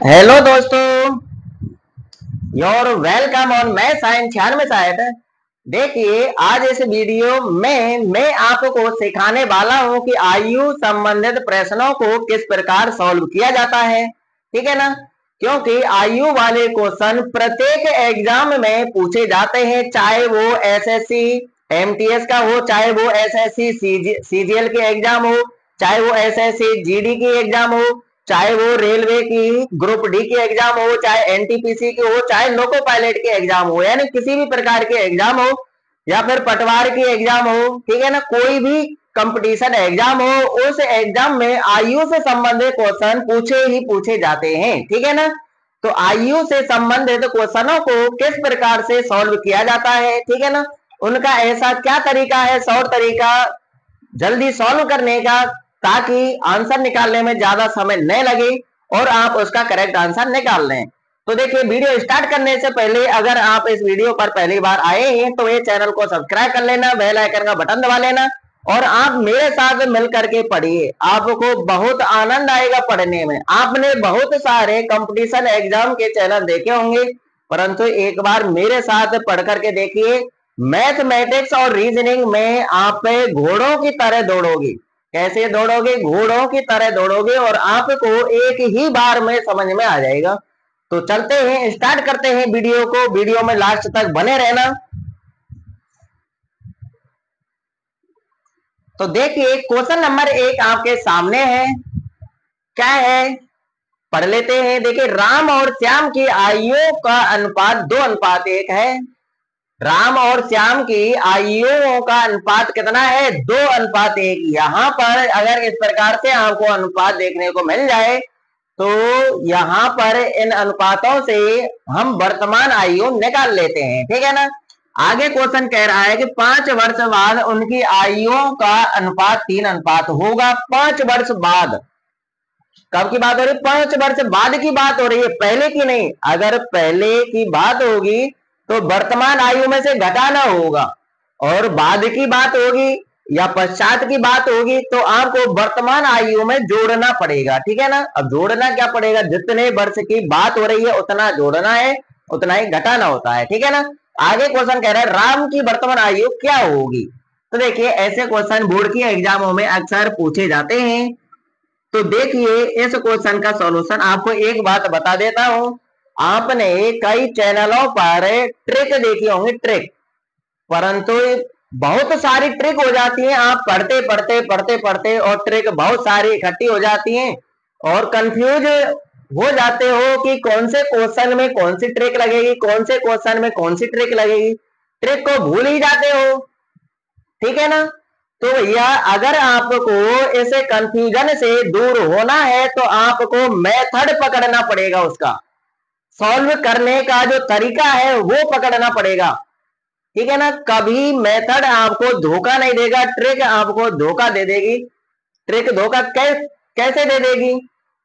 Hello दोस्तों, your welcome on मैं science 96 शायद। देखिए, आज इस वीडियो में मैं आपको सिखाने वाला हूं कि आयु संबंधित प्रश्नों को किस प्रकार सॉल्व किया जाता है। ठीक है ना, क्योंकि आयु वाले क्वेश्चन प्रत्येक एग्जाम में पूछे जाते हैं, चाहे वो एसएससी एमटीएस का हो, चाहे वो एसएससी सीजीएल के एग्जाम हो, चाहे वो एसएससी जीडी की एग्जाम हो, चाहे वो रेलवे की ग्रुप डी की एग्जाम हो, चाहे एनटीपीसी की हो, चाहे लोको पायलट की एग्जाम हो, यानी किसी भी प्रकार के एग्जाम हो, या फिर पटवार की एग्जाम हो। ठीक है ना, कोई भी कंपटीशन एग्जाम हो, उस एग्जाम में आयु से संबंधित क्वेश्चन पूछे ही पूछे जाते हैं। ठीक है ना, तो आयु से संबंधित क्वेश्चनों को किस प्रकार से सॉल्व किया जाता है, ठीक है ना, उनका ऐसा क्या तरीका है, शॉर्ट तरीका जल्दी सॉल्व करने का, ताकि आंसर निकालने में ज्यादा समय न लगे और आप उसका करेक्ट आंसर निकाल लें। तो देखिए, वीडियो स्टार्ट करने से पहले अगर आप इस वीडियो पर पहली बार आए हैं तो ये चैनल को सब्सक्राइब कर लेना, बेल आइकन का बटन दबा लेना और आप मेरे साथ मिल करके पढ़िए। आपको बहुत आनंद आएगा पढ़ने में। आपने बहुत सारे कंपटीशन एग्जाम के चैनल देखे होंगे, परंतु एक बार मेरे साथ पढ़ करके देखिए। मैथमेटिक्स और रीजनिंग में आप घोड़ों की तरह दौड़ोगे। कैसे दौड़ोगे? घोड़ों की तरह दौड़ोगे और आपको एक ही बार में समझ में आ जाएगा। तो चलते हैं, स्टार्ट करते हैं वीडियो को। वीडियो में लास्ट तक बने रहना। तो देखिए, क्वेश्चन नंबर 1 आपके सामने है। क्या है, पढ़ लेते हैं। देखिए, राम और श्याम की आयु का अनुपात 2:1 है। राम और श्याम की आयुओं का अनुपात कितना है? 2:1। यहाँ पर अगर इस प्रकार से आपको अनुपात देखने को मिल जाए तो यहाँ पर इन अनुपातों से हम वर्तमान आयु निकाल लेते हैं। ठीक है ना, आगे क्वेश्चन कह रहा है कि 5 वर्ष बाद उनकी आयुओं का अनुपात 3:1 होगा। 5 वर्ष बाद, कब की बात हो रही है? 5 वर्ष बाद की बात हो रही है, पहले की नहीं। अगर पहले की बात होगी तो वर्तमान आयु में से घटाना होगा, और बाद की बात होगी या पश्चात की बात होगी तो आपको वर्तमान आयु में जोड़ना पड़ेगा। ठीक है ना, अब जोड़ना क्या पड़ेगा? जितने वर्ष की बात हो रही है उतना जोड़ना है, उतना ही घटाना होता है। ठीक है ना, आगे क्वेश्चन कह रहा है राम की वर्तमान आयु क्या होगी। तो देखिए, ऐसे क्वेश्चन बोर्ड की एग्जामों में अक्सर पूछे जाते हैं। तो देखिए, इस क्वेश्चन का सॉल्यूशन आपको एक बात बता देता हूं। आपने कई चैनलों पर ट्रिक देखी होंगी, ट्रिक, परंतु बहुत सारी ट्रिक हो जाती है। आप पढ़ते पढ़ते पढ़ते पढ़ते और ट्रिक बहुत सारी इकट्ठी हो जाती हैं और कंफ्यूज हो जाते हो कि कौन से क्वेश्चन में कौन सी ट्रिक लगेगी, कौन से क्वेश्चन में कौन सी ट्रिक लगेगी। ट्रिक को भूल ही जाते हो। ठीक है ना, तो भैया अगर आपको इस कंफ्यूजन से दूर होना है तो आपको मेथड पकड़ना पड़ेगा, उसका सॉल्व करने का जो तरीका है वो पकड़ना पड़ेगा। ठीक है ना, कभी मेथड आपको धोखा नहीं देगा, ट्रिक आपको धोखा दे देगी। ट्रिक धोखा कैसे दे देगी?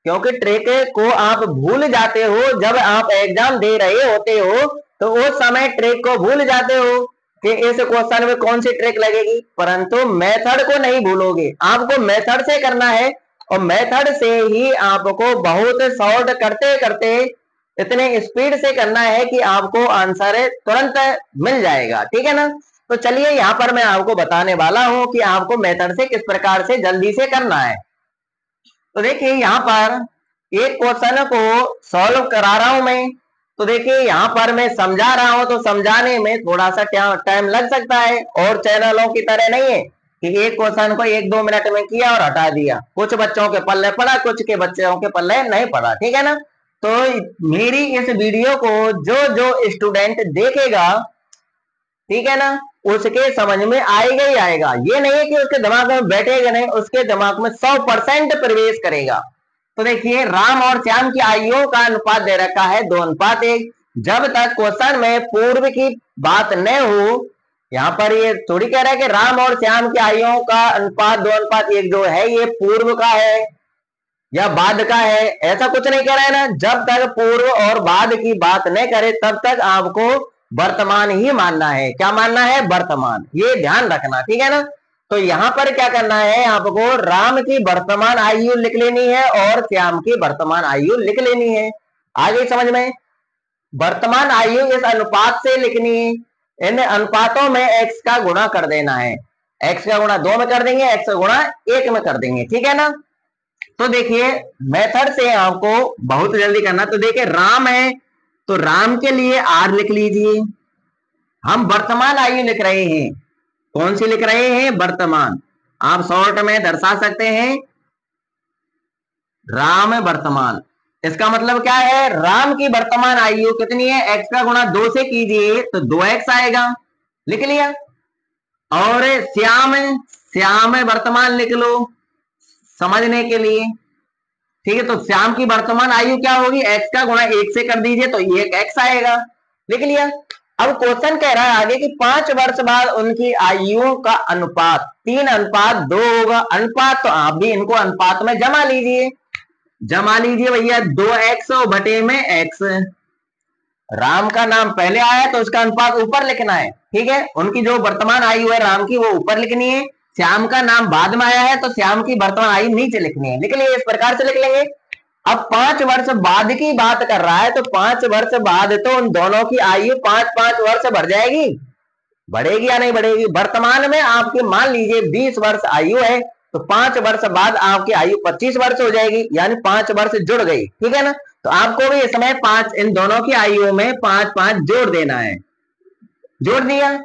क्योंकि ट्रिक को आप भूल जाते हो। जब आप एग्जाम दे रहे होते हो तो उस समय ट्रिक को भूल जाते हो कि इस क्वेश्चन में कौन सी ट्रिक लगेगी, परंतु मेथड को नहीं भूलोगे। आपको मेथड से करना है और मेथड से ही आपको बहुत शॉर्ट करते करते इतने स्पीड से करना है कि आपको आंसर तुरंत मिल जाएगा। ठीक है ना, तो चलिए यहाँ पर मैं आपको बताने वाला हूं कि आपको मेथड से किस प्रकार से जल्दी से करना है। तो देखिए, यहाँ पर एक क्वेश्चन को सॉल्व करा रहा हूं मैं। तो देखिए, यहाँ पर मैं समझा रहा हूं तो समझाने में थोड़ा सा टाइम लग सकता है, और चैनलों की तरह नहीं है कि एक क्वेश्चन को 1-2 मिनट में किया और हटा दिया। कुछ बच्चों के पल्ले पड़ा, कुछ के बच्चों के पल्ले नहीं पड़ा। ठीक है ना, तो मेरी इस वीडियो को जो जो स्टूडेंट देखेगा, ठीक है ना, उसके समझ में आएगा ही आएगा। ये नहीं है कि उसके दिमाग में बैठेगा नहीं, उसके दिमाग में 100% प्रवेश करेगा। तो देखिए, राम और श्याम की आयुओं का अनुपात दे रखा है 2:1। जब तक क्वेश्चन में पूर्व की बात न हो, यहाँ पर ये थोड़ी कह रहा है कि राम और श्याम की आयुओं का अनुपात 2:1 जो है ये पूर्व का है या बाद का है, ऐसा कुछ नहीं कह रहा है ना। जब तक पूर्व और बाद की बात नहीं करे तब तक आपको वर्तमान ही मानना है। क्या मानना है? वर्तमान, ये ध्यान रखना। ठीक है ना, तो यहाँ पर क्या करना है, आपको राम की वर्तमान आयु लिख लेनी है और श्याम की वर्तमान आयु लिख लेनी है। आगे समझ में, वर्तमान आयु इस अनुपात से लिखनी है, इन अनुपातों में x का गुणा कर देना है, x का गुणा 2 में कर देंगे, x का गुणा 1 में कर देंगे, ठीक है ना। तो देखिए मेथड से आपको बहुत जल्दी करना, तो देखिए राम है तो राम के लिए r लिख लीजिए, हम वर्तमान आयु लिख रहे हैं, कौन सी लिख रहे हैं, वर्तमान, आप शॉर्ट में दर्शा सकते हैं राम वर्तमान। इसका मतलब क्या है, राम की वर्तमान आयु कितनी है, x का गुणा 2 से कीजिए तो 2x आएगा, लिख लिया। और श्याम वर्तमान लिख लो समझने के लिए, ठीक है। तो श्याम की वर्तमान आयु क्या होगी, x का गुणा 1 से कर दीजिए तो 1x आएगा, लिख लिया। अब क्वेश्चन कह रहा है आगे कि 5 वर्ष बाद उनकी आयु का अनुपात 3:2 होगा। अनुपात तो आप भी इनको अनुपात में जमा लीजिए, भैया 2x बटे में x, राम का नाम पहले आया तो उसका अनुपात ऊपर लिखना है, ठीक है। उनकी जो वर्तमान आयु है राम की वो ऊपर लिखनी है, श्याम का नाम बाद में आया है तो श्याम की वर्तमान आयु नीचे लिखनी है, लिख लिए, इस प्रकार से लिख लेंगे। अब 5 वर्ष बाद की बात कर रहा है तो 5 वर्ष बाद तो उन दोनों की आयु 5-5 वर्ष बढ़ जाएगी, बढ़ेगी या नहीं बढ़ेगी। वर्तमान में आपके मान लीजिए 20 वर्ष आयु है तो 5 वर्ष बाद आपकी आयु 25 वर्ष हो जाएगी, यानी 5 वर्ष जुड़ गई, ठीक है ना। तो आपको भी इस समय 5 इन दोनों की आयु में 5-5 जोड़ देना है, जोड़ दिया।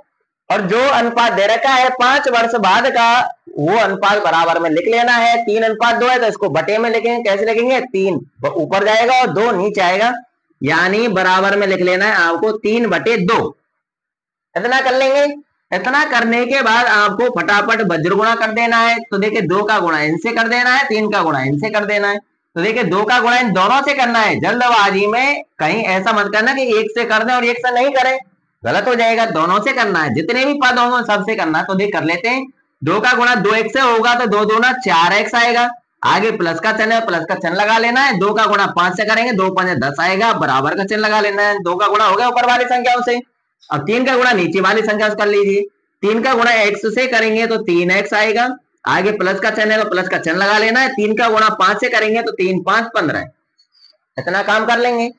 और जो अनुपात दे रखा है 5 वर्ष बाद का वो अनुपात बराबर में लिख लेना है। 3:2 है तो इसको बटे में लिखेंगे, कैसे लिखेंगे, 3 ऊपर जाएगा और 2 नीचे आएगा, यानी बराबर में लिख लेना है आपको 3/2, इतना कर लेंगे। इतना करने के बाद आपको फटाफट वज्र गुणा कर देना है, तो देखिए 2 का गुणा इनसे कर देना है, 3 का गुणा इनसे कर देना है, तो देखिए 2 का गुणा इन दोनों से करना है। जल्दबाजी में कहीं ऐसा मत करना कि 1 से कर दें और 1 से नहीं करें, गलत हो जाएगा, दोनों से करना है, जितने भी पद होंगे सबसे करना है। तो देख कर लेते हैं, 2 का गुणा 2x से होगा तो 2 दूना 4x आएगा, आगे प्लस का चिन्ह है, प्लस का चिन्ह लगा लेना है। 2 का गुणा 5 से करेंगे, 2×5 10 आएगा, बराबर का चिन्ह लगा लेना है। 2 का गुणा हो गया ऊपर वाली संख्याओं से, अब 3 का गुणा नीचे वाली संख्या से कर लीजिए। 3 का गुणा x से करेंगे तो 3x आएगा, आगे प्लस का चिन्ह है, प्लस का चिन्ह लगा लेना है। 3 का गुणा 5 से करेंगे तो 3×5 15, इतना काम कर लेंगे।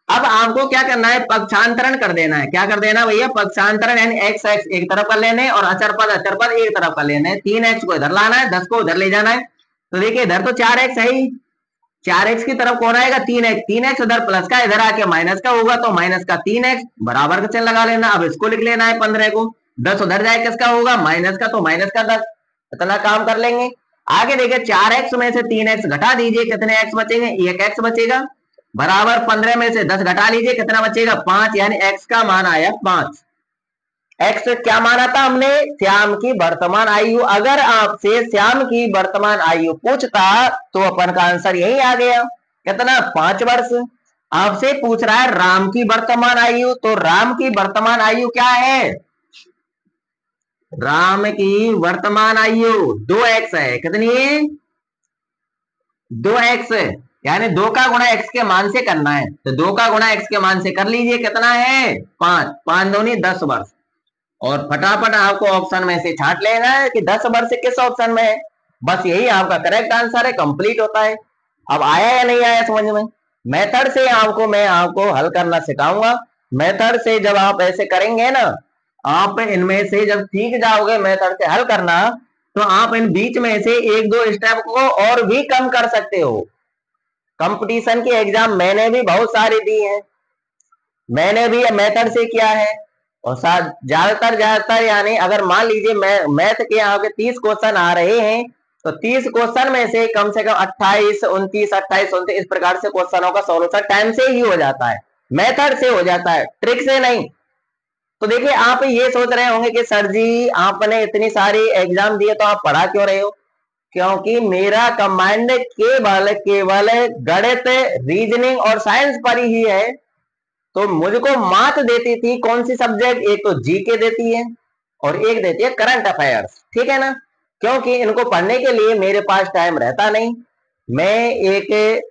अब आपको क्या करना है, पक्षांतरण कर देना है। क्या कर देना भैया, पक्षांतरण, यानी x एक तरफ कर लेने और अचर पद एक तरफ कर लेने। 3x को इधर लाना है, 10 को उधर ले जाना है। तो देखिए इधर तो 4x है ही, 4x की तरफ कौन आएगा, 3x, 3x उधर प्लस का, इधर आके माइनस का होगा तो माइनस का 3x, बराबर का चिन्ह लगा लेना। अब इसको लिख लेना है 15 को, 10 उधर जाए किसका होगा, माइनस का, तो माइनस का 10, इतना काम कर लेंगे। आगे देखिए 4x में से 3x घटा दीजिए, कितने x बचेंगे, 1x बचेगा, बराबर 15 में से 10 घटा लीजिए, कितना बचेगा, 5, यानी x का मान आया 5। x क्या माना था हमने, श्याम की वर्तमान आयु। अगर आपसे श्याम की वर्तमान आयु पूछता तो अपन का आंसर यही आ गया, कितना, 5 वर्ष। आपसे पूछ रहा है राम की वर्तमान आयु, तो राम की वर्तमान आयु क्या है, राम की वर्तमान आयु 2x है, कितनी है, 2x, यानी 2 का गुणा x के मान से करना है, तो 2 का गुणा x के मान से कर लीजिए, कितना है, 5, 5 दूनी 10 वर्ष। और फटाफट आपको ऑप्शन में से छांट लेना है कि 10 वर्ष किस ऑप्शन में है, बस यही आपका करेक्ट आंसर है, कंप्लीट होता है। अब आया या नहीं आया समझ में, मेथड से मैं आपको हल करना सिखाऊंगा। मेथड से जब आप ऐसे करेंगे ना, आप इनमें से जब सीख जाओगे मेथड से हल करना, तो आप इन बीच में से 1-2 स्टेप को और भी कम कर सकते हो। कंपटीशन के एग्जाम मैंने भी बहुत सारे दिए हैं, मैंने भी मेथड से किया है, और ज्यादातर यानी अगर मान लीजिए मैथ के यहाँ के 30 क्वेश्चन आ रहे हैं तो 30 क्वेश्चन में से कम 28, 29 इस प्रकार से क्वेश्चनों का सॉल्यूशन टाइम से ही हो जाता है, मेथड से हो जाता है, ट्रिक से नहीं। तो देखिए आप ये सोच रहे होंगे कि सर जी आपने इतनी सारी एग्जाम दिए तो आप पढ़ा क्यों रहे हो, क्योंकि मेरा कमांड केवल गणित, रीजनिंग और साइंस पर ही है। तो मुझको मात देती थी कौन सी सब्जेक्ट, एक तो जीके देती है और एक देती है करंट अफेयर्स, ठीक है ना, क्योंकि इनको पढ़ने के लिए मेरे पास टाइम रहता नहीं। मैं एक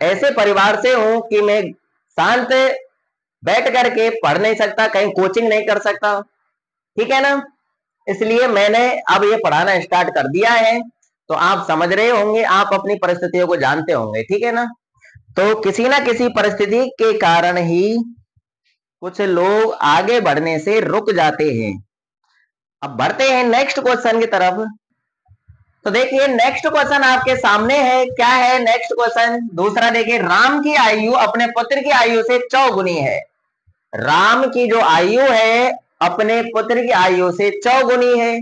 ऐसे परिवार से हूं कि मैं शांत बैठ करके पढ़ नहीं सकता, कहीं कोचिंग नहीं कर सकता, ठीक है ना, इसलिए मैंने अब ये पढ़ाना स्टार्ट कर दिया है। तो आप समझ रहे होंगे, आप अपनी परिस्थितियों को जानते होंगे, ठीक है ना। तो किसी ना किसी परिस्थिति के कारण ही कुछ लोग आगे बढ़ने से रुक जाते हैं। अब बढ़ते हैं नेक्स्ट क्वेश्चन की तरफ। तो देखिए नेक्स्ट क्वेश्चन आपके सामने है, क्या है नेक्स्ट क्वेश्चन? दूसरा देखिए, राम की आयु अपने पुत्र की आयु से चौगुनी है। राम की जो आयु है अपने पुत्र की आयु से चौगुनी है।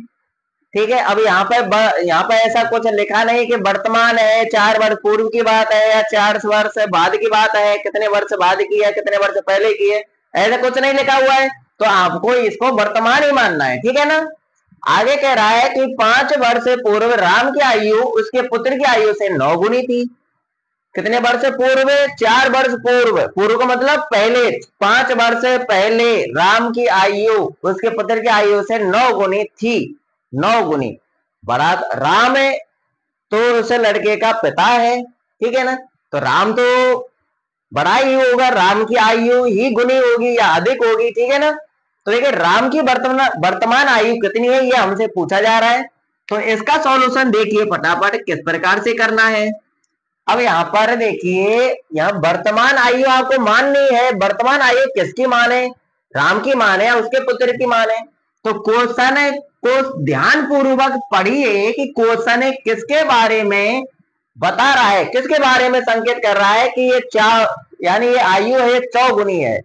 ठीक है, अब यहाँ पे ऐसा कुछ लिखा नहीं कि वर्तमान है, 4 वर्ष पूर्व की बात है या 4 वर्ष बाद की बात है, कितने वर्ष बाद की है, कितने वर्ष पहले की है, ऐसा कुछ नहीं लिखा हुआ है। तो आपको इसको वर्तमान ही मानना है, ठीक है ना। आगे कह रहा है कि 5 वर्ष पूर्व राम की आयु उसके पुत्र की आयु से 9 गुनी थी। कितने वर्ष पूर्व? 4 वर्ष पूर्व। पूर्व का मतलब पहले, 5 वर्ष पहले राम की आयु उसके पुत्र की आयु से 9 गुनी थी। 9 गुनी। बड़ा राम है तो उस लड़के का पिता है, ठीक है ना। तो राम तो बड़ा ही होगा, राम की आयु ही गुनी होगी या अधिक होगी, ठीक है ना। तो देखिए राम की वर्तमान आयु कितनी है ये हमसे पूछा जा रहा है। तो इसका सॉल्यूशन देखिए फटाफट किस प्रकार से करना है। अब यहाँ पर देखिए, यहाँ वर्तमान आयु आपको माननी है। वर्तमान आयु किसकी माने? राम की माने या उसके पुत्र की माने? तो क्वेश्चन को ध्यान पूर्वक पढ़िए कि क्वेश्चन किसके बारे में बता रहा है, किसके बारे में संकेत कर रहा है कि ये यानी ये आयु है, चौगुनी है।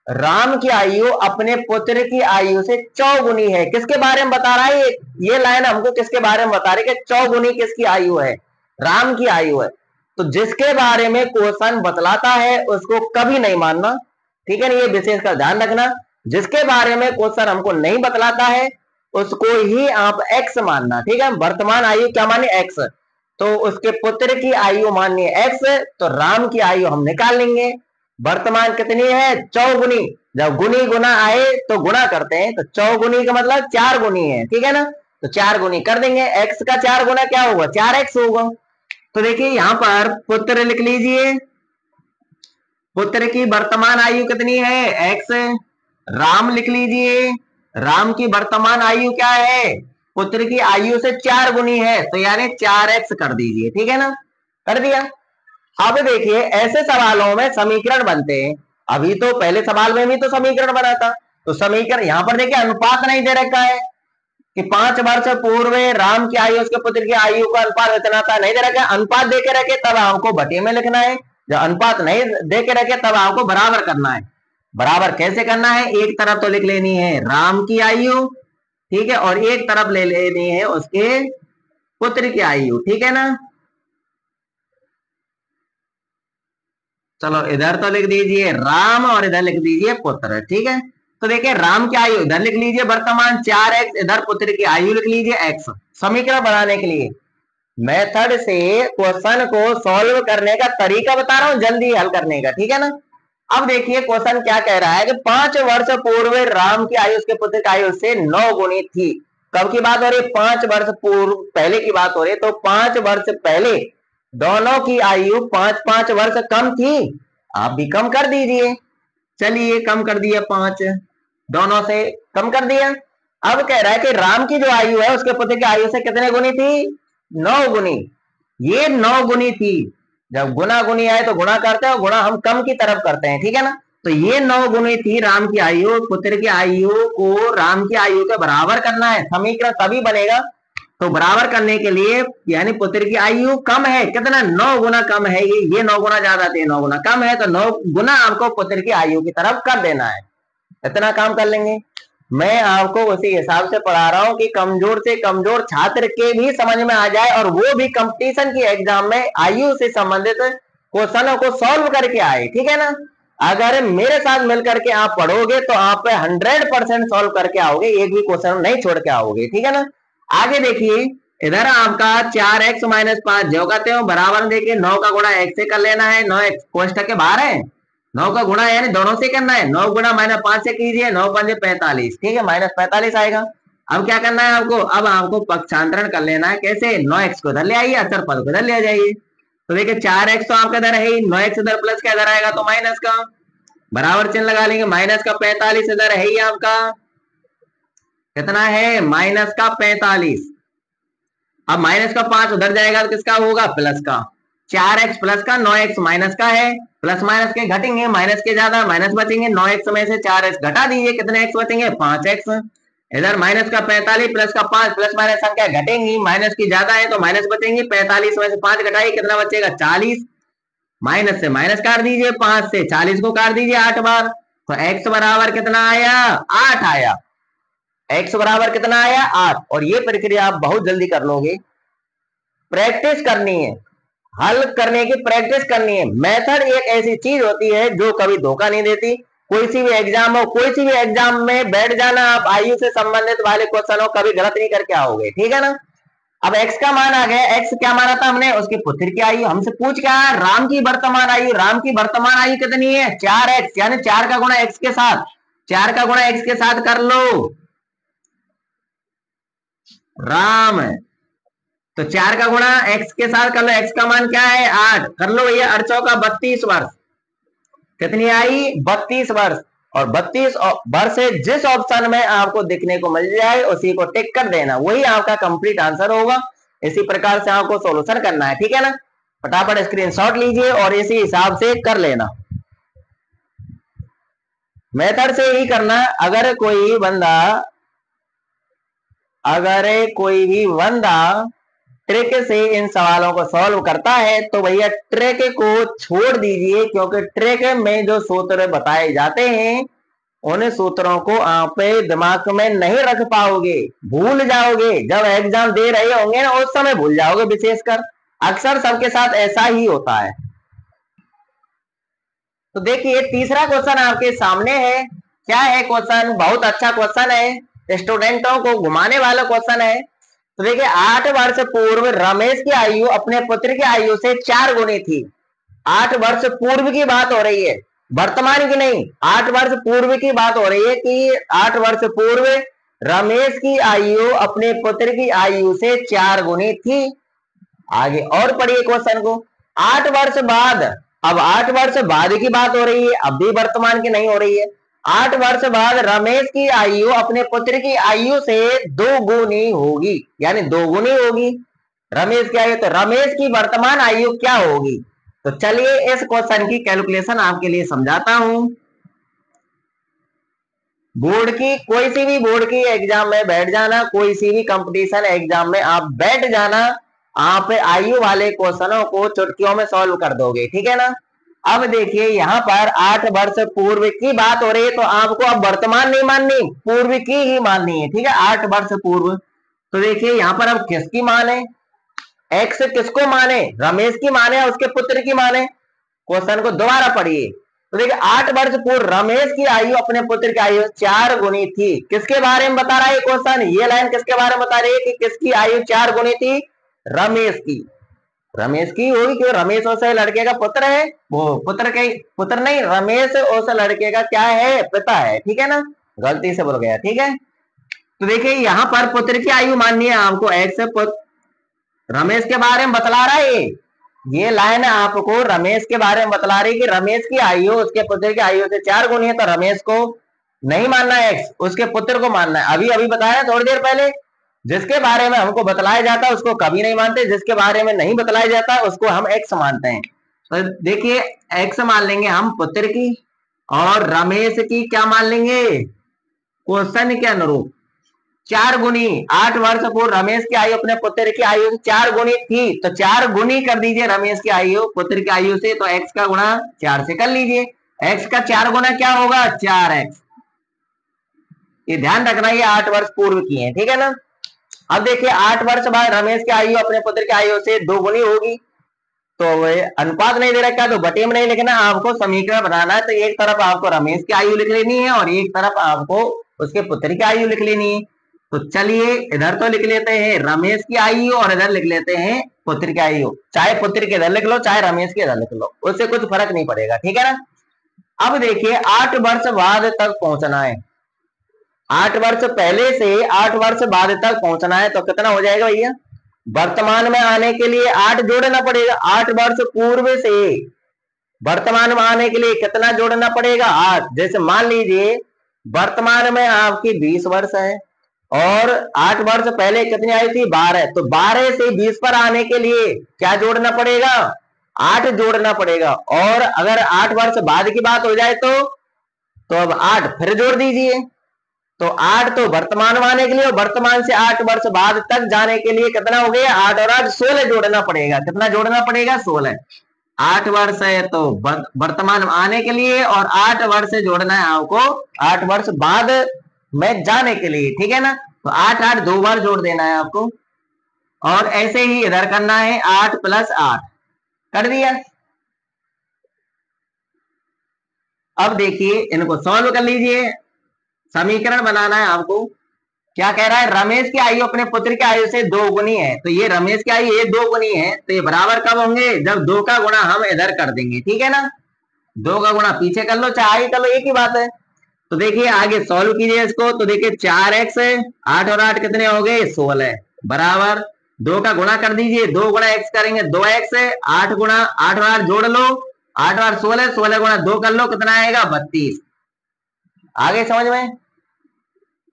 राम की आयु अपने पुत्र की आयु से चौगुनी है। किसके बारे में बता रहा है ये लाइन हमको किसके बारे में बता रही है कि चौगुनी किसकी आयु है? राम की आयु है। तो जिसके बारे में क्वेश्चन बतलाता है उसको कभी नहीं मानना, ठीक है ना। ये विशेष का ध्यान रखना, जिसके बारे में क्वेश्चन हमको नहीं बतलाता है उसको ही आप एक्स मानना, ठीक है। वर्तमान आयु क्या मानी? एक्स। तो उसके पुत्र की आयु माननी है एक्स, तो राम की आयु हम निकाल लेंगे। वर्तमान कितनी है? चौगुनी। जब गुनी गुना आए तो गुणा करते हैं, तो चौगुनी का मतलब 4 गुनी है, ठीक है ना। तो 4 गुनी कर देंगे, एक्स का 4 गुना क्या होगा? 4x होगा। तो देखिए यहाँ पर पुत्र लिख लीजिए, पुत्र की वर्तमान आयु कितनी है? x। राम लिख लीजिए, राम की वर्तमान आयु क्या है? पुत्र की आयु से 4 गुनी है, तो यानी 4x कर दीजिए, ठीक है ना। कर दिया। अब देखिए ऐसे सवालों में समीकरण बनते हैं। अभी तो पहले सवाल में भी तो समीकरण बना था, तो समीकरण यहाँ पर देखिए अनुपात नहीं दे रखा है कि 5 वर्ष पूर्व राम की आयु उसके पुत्र की आयु का अनुपात इतना था, नहीं दे रखा। अनुपात दे के रखे तब आपको बटे में लिखना है, जब अनुपात नहीं दे के रखे तब आपको बराबर करना है। बराबर कैसे करना है? एक तरफ तो लिख लेनी है राम की आयु, ठीक है, और एक तरफ ले लेनी है उसके पुत्र की आयु, ठीक है ना। चलो इधर तो लिख दीजिए राम और इधर लिख दीजिए पुत्र, ठीक है। तो देखिए राम की आयु इधर लिख लीजिए वर्तमान 4x, इधर पुत्र की आयु लिख लीजिए x। समीकरण बनाने के लिए मेथड से क्वेश्चन को सॉल्व करने का तरीका बता रहा हूं, जल्दी हल करने का, ठीक है ना। अब देखिए क्वेश्चन क्या कह रहा है कि 5 वर्ष पूर्व राम की आयु उसके पुत्र की आयु से 9 गुनी थी। कब की बात हो रही है? 5 वर्ष पूर्व पहले की बात हो रही है। तो 5 वर्ष पहले दोनों की आयु 5-5 वर्ष कम थी। आप भी कम कर दीजिए, चलिए कम कर दिया, 5 दोनों से कम कर दिया। अब कह रहा है कि राम की जो आयु है उसके पुत्र की आयु से कितने गुनी थी? 9 गुनी। ये 9 गुनी थी। जब गुना गुनी आए तो गुणा करते हैं, गुणा हम कम की तरफ करते हैं, ठीक है ना। तो ये 9 गुनी थी राम की आयु, पुत्र की आयु को राम की आयु के बराबर करना है। समीकरण तभी बनेगा, तो बराबर करने के लिए यानी पुत्र की आयु कम है, कितना? 9 गुना कम है। ये 9 गुना ज्यादा थे, 9 गुना कम है, तो 9 गुना आपको पुत्र की आयु की तरफ कर देना है। इतना काम कर लेंगे। मैं आपको उसी हिसाब से पढ़ा रहा हूं कि कमजोर से कमजोर छात्र के भी समझ में आ जाए और वो भी कंपटीशन की एग्जाम में आयु से संबंधित क्वेश्चनों को सॉल्व करके आए, ठीक है ना। अगर मेरे साथ मिलकर के आप पढ़ोगे तो आप 100% सॉल्व करके आओगे, एक भी क्वेश्चन नहीं छोड़ के आओगे, ठीक है ना। आगे देखिए इधर आपका 4x - 5 जो कहते हो बराबर देखिए 9 का गुणा x से कर लेना है। 9x कोष्टक के बाहर है, 9 का गुणा यानी दोनों से करना है। 9 गुणा -5 से कीजिए, 9 × 5 = 45, ठीक है, -45 आएगा। अब क्या करना है आपको? अब आपको पक्षांतरण कर लेना है। कैसे? 9x को इधर ले आइए, अचर पद को इधर ले जाइए। तो देखिए 4x तो आपका इधर है ही, 9x इधर प्लस का इधर आएगा तो माइनस का, बराबर चिन्ह लगा लेंगे। माइनस का 45 इधर है ही आपका, कितना है? -45। अब -5 उधर जाएगा तो किसका होगा? प्लस का। 4x प्लस का 9x माइनस का है, प्लस माइनस के घटेंगे, माइनस के ज्यादा माइनस बचेंगे, 9x में से 4x घटा दीजिए, कितने x बचेंगे 5x। इधर माइनस का 45 प्लस का 5, प्लस माइनस संख्या घटेंगी, माइनस की ज्यादा है तो माइनस बचेंगे, 45 में से 5 घटाइए, कितना बचेगा 40। माइनस से माइनस काट दीजिए, 5 से 40 को काट दीजिए 8 बार, तो x बराबर कितना आया 8 आया। x बराबर कितना आया 8। और ये प्रक्रिया आप बहुत जल्दी कर लोगे, प्रैक्टिस करनी है, हल करने की प्रैक्टिस करनी है। मेथड एक ऐसी चीज होती है जो कभी धोखा नहीं देती। कोई सी भी एग्जाम हो, कोई सी भी एग्जाम में बैठ जाना, आप आयु से संबंधित वाले क्वेश्चन हो, कभी गलत नहीं करके आओगे, ठीक है ना। अब x का मान आ गया, x क्या माना था हमने, उसके पुत्र की आयु। हमसे पूछ क्या है, राम की वर्तमान आयु। राम की वर्तमान आयु कितनी है 4x, यानी 4 का गुणा x के साथ, 4 का गुणा x के साथ कर लो राम, तो 4 का गुणा x के साथ कर लो, x का मान क्या है 8, कर लो भैया 8 चौका 32 वर्ष, कितनी आई 32 वर्ष। और 32 वर्ष से जिस ऑप्शन में आपको दिखने को मिल जाए उसी को टिक कर देना, वही आपका कंप्लीट आंसर होगा। इसी प्रकार से आपको सॉल्यूशन करना है, ठीक है ना। फटाफट स्क्रीनशॉट लीजिए और इसी हिसाब से कर लेना, मेथड से ही करना। अगर कोई भी बंदा ट्रिक से इन सवालों को सॉल्व करता है तो भैया ट्रिक को छोड़ दीजिए, क्योंकि ट्रिक में जो सूत्र बताए जाते हैं उन सूत्रों को आप दिमाग में नहीं रख पाओगे, भूल जाओगे। जब एग्जाम दे रहे होंगे ना उस समय भूल जाओगे, विशेषकर अक्सर सबके साथ ऐसा ही होता है। तो देखिए तीसरा क्वेश्चन आपके सामने है। क्या है क्वेश्चन, बहुत अच्छा क्वेश्चन है, स्टूडेंटों को घुमाने वाला क्वेश्चन है। तो देखिए 8 वर्ष पूर्व रमेश की आयु अपने पुत्र की आयु से 4 गुनी थी। 8 वर्ष पूर्व की बात हो रही है, वर्तमान की नहीं, 8 वर्ष पूर्व की बात हो रही है कि 8 वर्ष पूर्व रमेश की आयु अपने पुत्र की आयु से 4 गुनी थी। आगे और पढ़िए क्वेश्चन को। 8 वर्ष बाद, अब 8 वर्ष बाद की बात हो रही है, अब भी वर्तमान की नहीं हो रही है। 8 वर्ष बाद रमेश की आयु अपने पुत्र की आयु से 2 गुनी होगी, यानी 2 गुनी होगी रमेश की आयु। तो रमेश की वर्तमान आयु क्या होगी? तो चलिए इस क्वेश्चन की कैलकुलेशन आपके लिए समझाता हूं। बोर्ड की, कोई सी भी बोर्ड की एग्जाम में बैठ जाना, कोई सी भी कंपटीशन एग्जाम में आप बैठ जाना, आप आयु वाले क्वेश्चनों को चुटकियों में सॉल्व कर दोगे, ठीक है ना। अब देखिए यहाँ पर 8 वर्ष पूर्व की बात हो रही है, तो आपको अब वर्तमान नहीं माननी, पूर्व की ही माननी है, ठीक है। 8 वर्ष पूर्व, तो देखिए यहाँ पर अब किसकी माने, एक्स किसको माने, रमेश की माने, उसके पुत्र की माने। क्वेश्चन को दोबारा पढ़िए। तो देखिए 8 वर्ष पूर्व रमेश की आयु अपने पुत्र की आयु 4 गुनी थी। किसके बारे में बता रहा है क्वेश्चन, ये लाइन किसके बारे में बता रही है कि किसकी आयु 4 गुनी थी, रमेश की। रमेश की होगी क्यों, रमेश उस लड़के का पुत्र है, वो पुत्र नहीं, रमेश उस लड़के का क्या है, पिता है, ठीक है ना, गलती से बोल गया, ठीक है। तो देखिए यहाँ पर पुत्र की आयु माननी है आपको, एक्स रमेश के बारे में बतला रहा है, ये लाइन आपको रमेश के बारे में बतला रही कि रमेश की आयु उसके पुत्र की आयु से 4 गुनी है, तो रमेश को नहीं मानना है एक्स, उसके पुत्र को मानना है। अभी बताया थोड़ी देर पहले, जिसके बारे में हमको बतलाया जाता है उसको कभी नहीं मानते, जिसके बारे में नहीं बतलाया जाता उसको हम एक्स मानते हैं। तो देखिए एक्स मान लेंगे हम पुत्र की, और रमेश की क्या मान लेंगे, क्वेश्चन के अनुरूप 4 गुनी। 8 वर्ष पूर्व रमेश की आयु अपने पुत्र की आयु से 4 गुनी थी, तो 4 गुनी कर दीजिए रमेश की आयु पुत्र की आयु से, तो एक्स का गुणा 4 से कर लीजिए। एक्स का 4 गुना क्या होगा 4x, ये ध्यान रखना, ये 8 वर्ष पूर्व की है, ठीक है ना। अब देखिए 8 वर्ष बाद रमेश की आयु अपने पुत्र की आयु से 2 गुनी होगी, तो अनुपात नहीं दे रखा तो बटे में नहीं लिखना, आपको समीकरण बनाना है। तो एक तरफ आपको रमेश की आयु लिख लेनी है और एक तरफ आपको उसके पुत्र की आयु लिख लेनी है। तो चलिए इधर तो लिख लेते हैं रमेश की आयु और इधर लिख लेते हैं पुत्र की आयु, चाहे पुत्र के इधर लिख लो चाहे रमेश के इधर लिख लो, उससे कुछ फर्क नहीं पड़ेगा, ठीक है ना। अब देखिए 8 वर्ष बाद तक पहुंचना है, 8 वर्ष पहले से 8 वर्ष बाद तक पहुंचना है, तो कितना हो जाएगा भैया, वर्तमान में आने के लिए 8 जोड़ना पड़ेगा। 8 वर्ष पूर्व से वर्तमान में आने के लिए कितना जोड़ना पड़ेगा 8। जैसे मान लीजिए वर्तमान में आपकी 20 वर्ष है और 8 वर्ष पहले कितनी आई थी 12, तो 12 से 20 पर आने के लिए क्या जोड़ना पड़ेगा 8 जोड़ना पड़ेगा। और अगर 8 वर्ष बाद की बात हो जाए तो अब 8 फिर जोड़ दीजिए। तो 8 तो वर्तमान में आने के लिए और वर्तमान से 8 वर्ष बाद तक जाने के लिए कितना हो गया, 8 और 8 16 जोड़ना पड़ेगा। कितना जोड़ना पड़ेगा, 16। 8 वर्ष है तो वर्तमान में आने के लिए और 8 वर्ष से जोड़ना है आपको 8 वर्ष बाद में जाने के लिए, ठीक है ना। तो 8 8 2 बार जोड़ देना है आपको। और ऐसे ही इधर करना है 8 + 8 कर दिया। अब देखिए इनको सॉल्व कर लीजिए। समीकरण बनाना है आपको। क्या कह रहा है, रमेश की आयु अपने पुत्र की आयु से 2 गुनी है। तो ये रमेश की आयु ये 2 गुनी है, तो ये बराबर कब होंगे, जब 2 का गुणा हम इधर कर देंगे, ठीक है ना। 2 का गुणा पीछे कर लो चाहे आगे कर लो, एक ही बात है। तो देखिए आगे सॉल्व कीजिए इसको। तो देखिए 4x 8 और 8 कितने हो गए, 16 बराबर 2 का गुणा कर दीजिए। 2 गुणा x करेंगे 2x, 8 गुणा 8 और 8 जोड़ लो, 8 और 16, 16 गुणा 2 कर लो, कितना आएगा 32। आगे समझ में।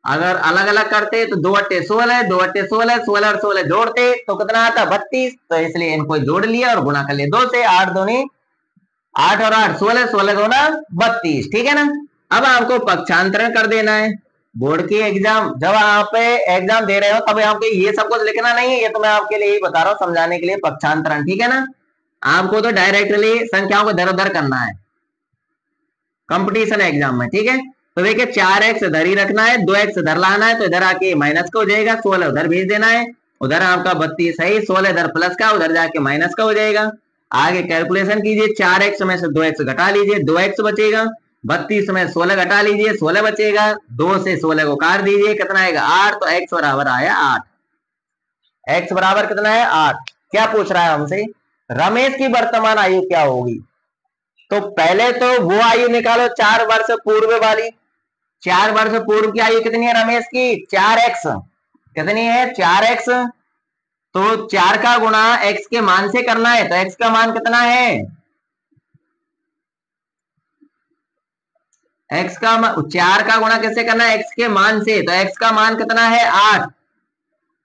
अगर अलग अलग करते तो 2 अट्टे 16, 2 अट्टे 16, 16 और 16 जोड़ते तो कितना आता 32। तो इसलिए इनको जोड़ लिया और गुणा कर लिया 2 से। 8 दूनी 8 और 8 16, 16 दूना 32, ठीक है ना। अब आपको पक्षांतरण कर देना है। बोर्ड की एग्जाम जब आप एग्जाम दे रहे हो तब आपको ये सब कुछ लिखना नहीं है, ये तो मैं आपके लिए ही बता रहा हूँ समझाने के लिए। पक्षांतरण, ठीक है ना। आपको तो डायरेक्टली संख्याओं को इधर उधर करना है कंपटीशन एग्जाम में, ठीक है। तो देखिए 4x इधर ही रखना है, 2x इधर लाना है, तो इधर आके माइनस का हो जाएगा, 16 उधर भेज देना है, उधर आपका 32 सही, 16 इधर प्लस का, उधर जाके माइनस का हो जाएगा। आगे कैलकुलेशन कीजिए, 4x में से 2x घटा लीजिए, 2x बचेगा। 32 में 16 घटा लीजिए, 16 बचेगा। 2 से 16 को काट दीजिए, कितना आएगा 8। तो x बराबर आया 8। x बराबर कितना है 8। क्या पूछ रहा है हमसे, रमेश की वर्तमान आयु क्या होगी। तो पहले तो वो आयु निकालो 4 वर्ष पूर्व वाली। 4 वर्ष पूर्व की आयु कितनी है रमेश की, 4x। कितनी है 4x। तो 4 का गुणा x के मान से करना है, तो x का मान कितना है, x का 4 का गुणा किससे करना है, x के मान से। तो x का मान कितना है 8।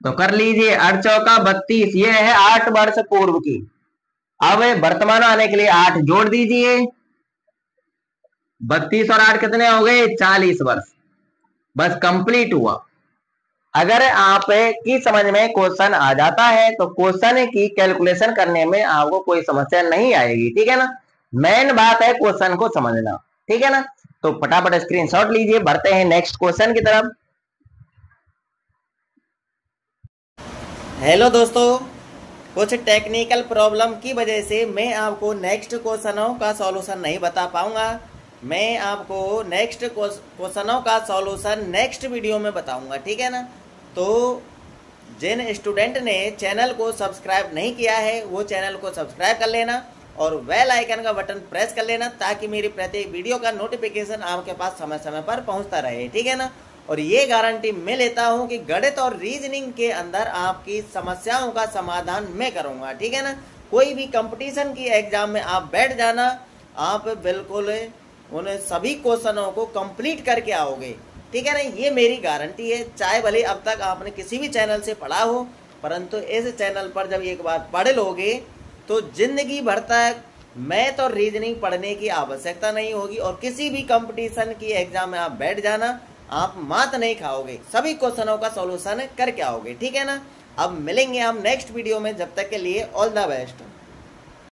तो कर लीजिए 8 चौका 32, ये है 8 वर्ष पूर्व की। अब वर्तमान आने के लिए 8 जोड़ दीजिए, 32 और 8 कितने हो गए 40 वर्ष। बस कंप्लीट हुआ। अगर आप की समझ में क्वेश्चन आ जाता है तो क्वेश्चन की कैलकुलेशन करने में आपको कोई समस्या नहीं आएगी, ठीक है ना। मेन बात है क्वेश्चन को समझना, ठीक है ना। तो फटाफट स्क्रीनशॉट लीजिए, बढ़ते हैं नेक्स्ट क्वेश्चन की तरफ। हेलो दोस्तों, कुछ टेक्निकल प्रॉब्लम की वजह से मैं आपको नेक्स्ट क्वेश्चनों का सॉल्यूशन नहीं बता पाऊंगा। मैं आपको नेक्स्ट क्वेश्चनों का सॉल्यूशन नेक्स्ट वीडियो में बताऊंगा, ठीक है ना। तो जिन स्टूडेंट ने चैनल को सब्सक्राइब नहीं किया है वो चैनल को सब्सक्राइब कर लेना और बेल आइकन का बटन प्रेस कर लेना, ताकि मेरी प्रत्येक वीडियो का नोटिफिकेशन आपके पास समय समय पर पहुंचता रहे, ठीक है ना। और ये गारंटी मैं लेता हूं कि गणित और रीजनिंग के अंदर आपकी समस्याओं का समाधान मैं करूंगा, ठीक है ना। कोई भी कंपटीशन की एग्जाम में आप बैठ जाना, आप बिल्कुल उन सभी क्वेश्चनों को कंप्लीट करके आओगे, ठीक है ना। ये मेरी गारंटी है। चाहे भले अब तक आपने किसी भी चैनल से पढ़ा हो, परंतु इस चैनल पर जब एक बार पढ़ लोगे तो जिंदगी भर तक मैथ और रीजनिंग पढ़ने की आवश्यकता नहीं होगी। और किसी भी कंपटीशन की एग्जाम में आप बैठ जाना, आप मात नहीं खाओगे, सभी क्वेश्चनों का सॉल्यूशन करके आओगे, ठीक है ना। अब मिलेंगे हम नेक्स्ट वीडियो में, जब तक के लिए ऑल द बेस्ट।